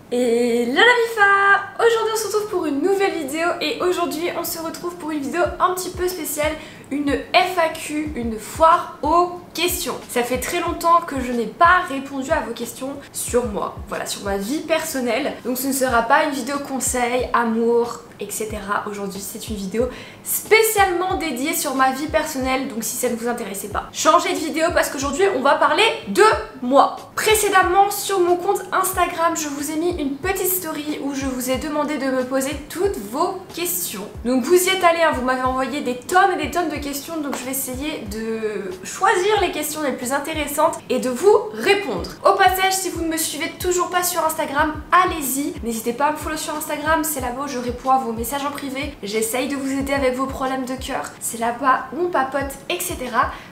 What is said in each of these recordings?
Et la Mifa! Aujourd'hui on se retrouve pour une nouvelle vidéo et aujourd'hui on se retrouve pour une vidéo un petit peu spéciale, une FAQ, une foire aux questions. Ça fait très longtemps que je n'ai pas répondu à vos questions sur moi, voilà, sur ma vie personnelle. Donc ce ne sera pas une vidéo conseil, amour, etc. Aujourd'hui c'est une vidéo spécialement dédiée sur ma vie personnelle, donc si ça ne vous intéressait pas, changez de vidéo parce qu'aujourd'hui on va parler de moi. Précédemment sur mon compte Instagram, je vous ai mis une petite story où je vous ai demandé de me poser toutes vos questions. Donc vous y êtes allés, hein, vous m'avez envoyé des tonnes et des tonnes de questions, donc je vais essayer de choisir les questions les plus intéressantes et de vous répondre. Au passage, si vous ne me suivez toujours pas sur Instagram, allez-y, n'hésitez pas à me follow sur Instagram, c'est là-bas où je réponds à vos messages en privé, j'essaye de vous aider avec vos problèmes de cœur, c'est là-bas où on papote, etc.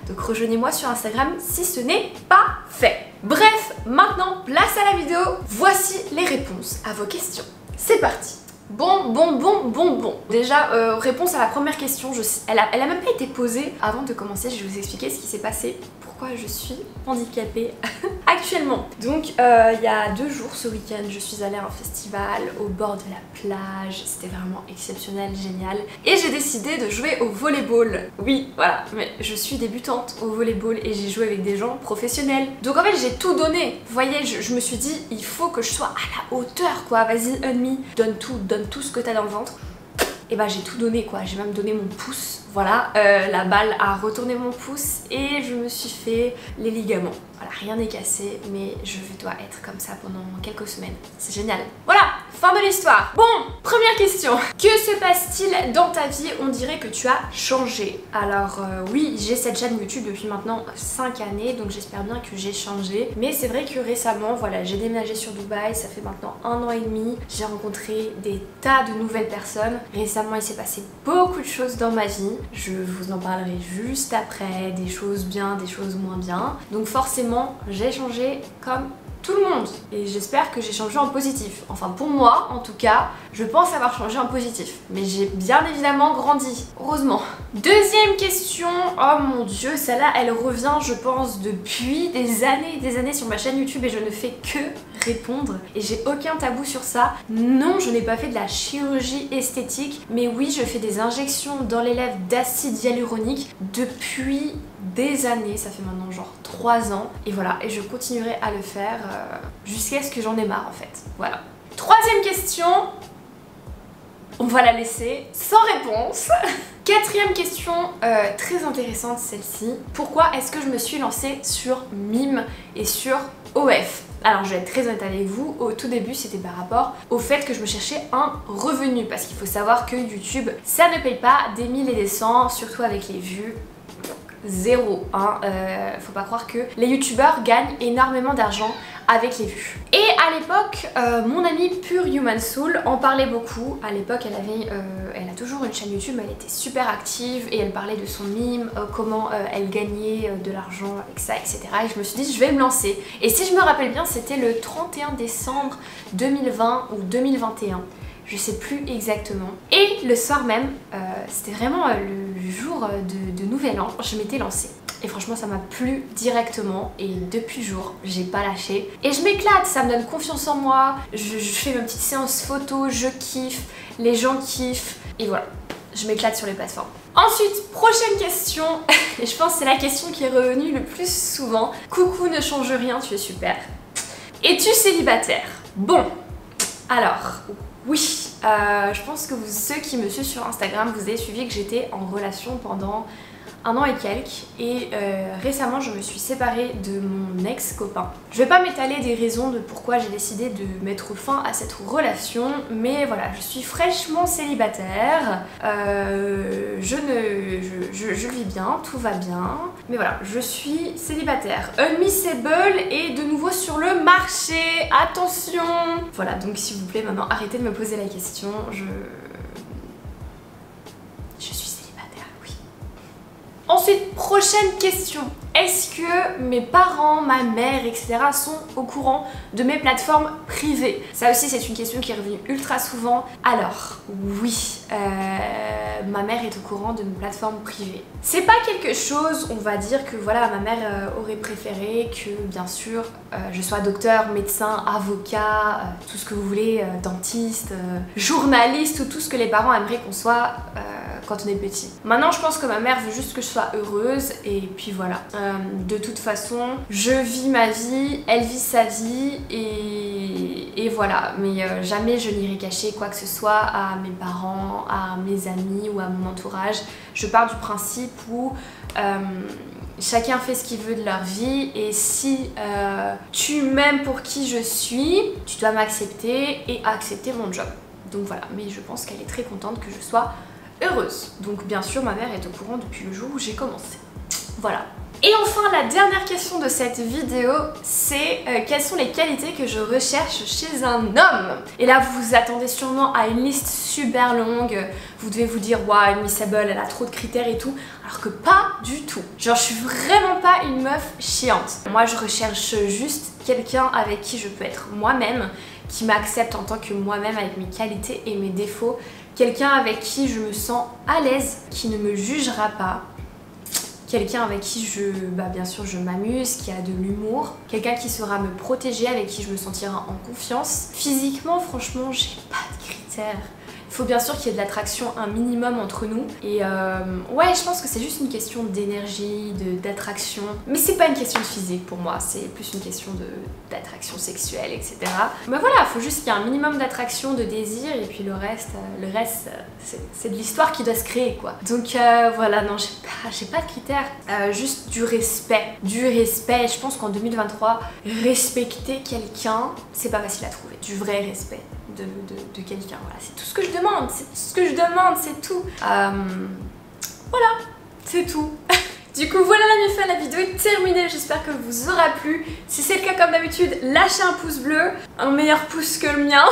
Donc rejoignez-moi sur Instagram si ce n'est pas fait. Bref, maintenant, place à la vidéo, voici les réponses à vos questions. C'est parti. Bon. Déjà, réponse à la première question, elle a même pas été posée. Avant de commencer, je vais vous expliquer ce qui s'est passé, pourquoi je suis handicapée actuellement. Donc, il y a 2 jours, ce week-end, je suis allée à un festival au bord de la plage. C'était vraiment exceptionnel, génial. Et j'ai décidé de jouer au volleyball. Oui, voilà, mais je suis débutante au volleyball et j'ai joué avec des gens professionnels. Donc en fait, j'ai tout donné. Vous voyez, je me suis dit, il faut que je sois à la hauteur, quoi. Vas-y, Unmi, donne tout ce que t'as dans le ventre. Et bah j'ai tout donné, quoi. J'ai même donné mon pouce. Voilà, la balle a retourné mon pouce et je me suis fait les ligaments. Voilà, rien n'est cassé, mais je dois être comme ça pendant quelques semaines. C'est génial. Voilà, fin de l'histoire. Bon, première question. Que se passe-t-il dans ta vie? On dirait que tu as changé. Alors oui, j'ai cette chaîne YouTube depuis maintenant 5 années, donc j'espère bien que j'ai changé. Mais c'est vrai que récemment, voilà, j'ai déménagé sur Dubaï, ça fait maintenant 1 an et demi. J'ai rencontré des tas de nouvelles personnes. Récemment, il s'est passé beaucoup de choses dans ma vie. Je vous en parlerai juste après, des choses bien, des choses moins bien. Donc forcément, j'ai changé comme tout le monde. Et j'espère que j'ai changé en positif. Enfin pour moi, en tout cas, je pense avoir changé en positif. Mais j'ai bien évidemment grandi, heureusement. Deuxième question, oh mon dieu, celle-là, elle revient, je pense, depuis des années sur ma chaîne YouTube et je ne fais que répondre. Et j'ai aucun tabou sur ça. Non, je n'ai pas fait de la chirurgie esthétique, mais oui, je fais des injections dans les lèvres d'acide hyaluronique depuis des années, ça fait maintenant genre 3 ans. Et voilà, et je continuerai à le faire jusqu'à ce que j'en ai marre en fait. Voilà. Troisième question, on va la laisser sans réponse. Quatrième question, très intéressante celle-ci. Pourquoi est-ce que je me suis lancée sur Mime et sur OF? Alors je vais être très honnête avec vous, au tout début c'était par rapport au fait que je me cherchais un revenu. Parce qu'il faut savoir que YouTube, ça ne paye pas des 1000 et des 100, surtout avec les vues. Zéro, hein. Faut pas croire que les youtubeurs gagnent énormément d'argent avec les vues. Et à l'époque, mon amie Pure Human Soul en parlait beaucoup. À l'époque, elle a toujours une chaîne YouTube, elle était super active et elle parlait de son mime, comment elle gagnait de l'argent avec ça, etc. Et je me suis dit, je vais me lancer. Et si je me rappelle bien, c'était le 31 décembre 2020 ou 2021. Je sais plus exactement. Et le soir même, c'était vraiment le jour de Nouvel An, je m'étais lancée. Et franchement ça m'a plu directement et depuis le jour j'ai pas lâché. Et je m'éclate, ça me donne confiance en moi, je fais ma petite séance photo, je kiffe, les gens kiffent et voilà, je m'éclate sur les plateformes. Ensuite, prochaine question, et je pense que c'est la question qui est revenue le plus souvent. Coucou, ne change rien, tu es super. Es-tu célibataire? Bon, alors... oui, je pense que ceux qui me suivent sur Instagram, vous avez suivi que j'étais en relation pendant 1 an et quelques et récemment je me suis séparée de mon ex-copain. Je vais pas m'étaler des raisons de pourquoi j'ai décidé de mettre fin à cette relation, mais voilà, je suis fraîchement célibataire, je vis bien, tout va bien, mais voilà, je suis célibataire. Unmissable est de nouveau sur le marché, attention! Voilà, donc s'il vous plaît, maintenant arrêtez de me poser la question, je suis célibataire, oui. Ensuite, prochaine question. Est-ce que mes parents, ma mère, etc. sont au courant de mes plateformes privées? Ça aussi, c'est une question qui est revenue ultra souvent. Alors, oui, ma mère est au courant de mes plateformes privées. C'est pas quelque chose, on va dire que voilà, ma mère aurait préféré que, bien sûr, je sois docteur, médecin, avocat, tout ce que vous voulez, dentiste, journaliste ou tout ce que les parents aimeraient qu'on soit quand on est petit. Maintenant, je pense que ma mère veut juste que je sois heureuse et puis voilà. De toute façon, je vis ma vie, elle vit sa vie et voilà. Mais jamais je n'irai cacher quoi que ce soit à mes parents, à mes amis ou à mon entourage. Je pars du principe où chacun fait ce qu'il veut de leur vie et si tu m'aimes pour qui je suis, tu dois m'accepter et accepter mon job. Donc voilà, mais je pense qu'elle est très contente que je sois heureuse. Donc bien sûr, ma mère est au courant depuis le jour où j'ai commencé. Voilà. Et enfin, la dernière question de cette vidéo, c'est quelles sont les qualités que je recherche chez un homme? Et là, vous vous attendez sûrement à une liste super longue. Vous devez vous dire, waouh, Miss Able, elle a trop de critères et tout. Alors que pas du tout. Genre, je suis vraiment pas une meuf chiante. Moi, je recherche juste quelqu'un avec qui je peux être moi-même, qui m'accepte en tant que moi-même avec mes qualités et mes défauts. Quelqu'un avec qui je me sens à l'aise, qui ne me jugera pas. Quelqu'un avec qui bien sûr je m'amuse, qui a de l'humour. Quelqu'un qui saura me protéger, avec qui je me sentirai en confiance. Physiquement, franchement, j'ai pas de critères. Il faut bien sûr qu'il y ait de l'attraction un minimum entre nous. Et ouais, je pense que c'est juste une question d'énergie, d'attraction. Mais c'est pas une question de physique pour moi, c'est plus une question d'attraction sexuelle, etc. Mais voilà, il faut juste qu'il y ait un minimum d'attraction, de désir, et puis le reste c'est de l'histoire qui doit se créer, quoi. Donc voilà, non, j'ai pas de critères. Juste du respect. Du respect, je pense qu'en 2023, respecter quelqu'un, c'est pas facile à trouver. Du vrai respect. De quelqu'un, voilà, c'est tout ce que je demande, c'est tout ce que je demande, c'est tout. Voilà, c'est tout. Du coup, voilà la fin, la vidéo est terminée, j'espère que vous aura plu. Si c'est le cas, comme d'habitude, lâchez un pouce bleu, un meilleur pouce que le mien.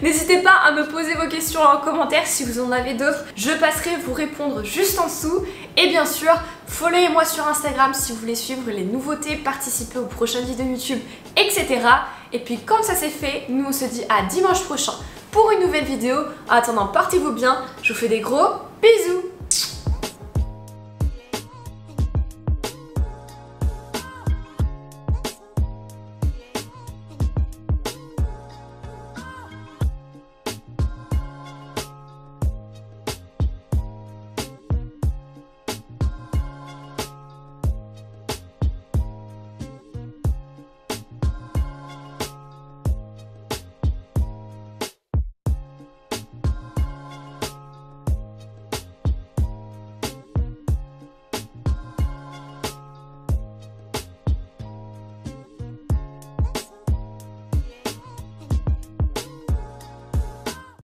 N'hésitez pas à me poser vos questions en commentaire si vous en avez d'autres, je passerai vous répondre juste en dessous. Et bien sûr, followez-moi sur Instagram si vous voulez suivre les nouveautés, participer aux prochaines vidéos YouTube, etc. Et puis comme ça c'est fait, nous on se dit à dimanche prochain pour une nouvelle vidéo. En attendant, portez-vous bien, je vous fais des gros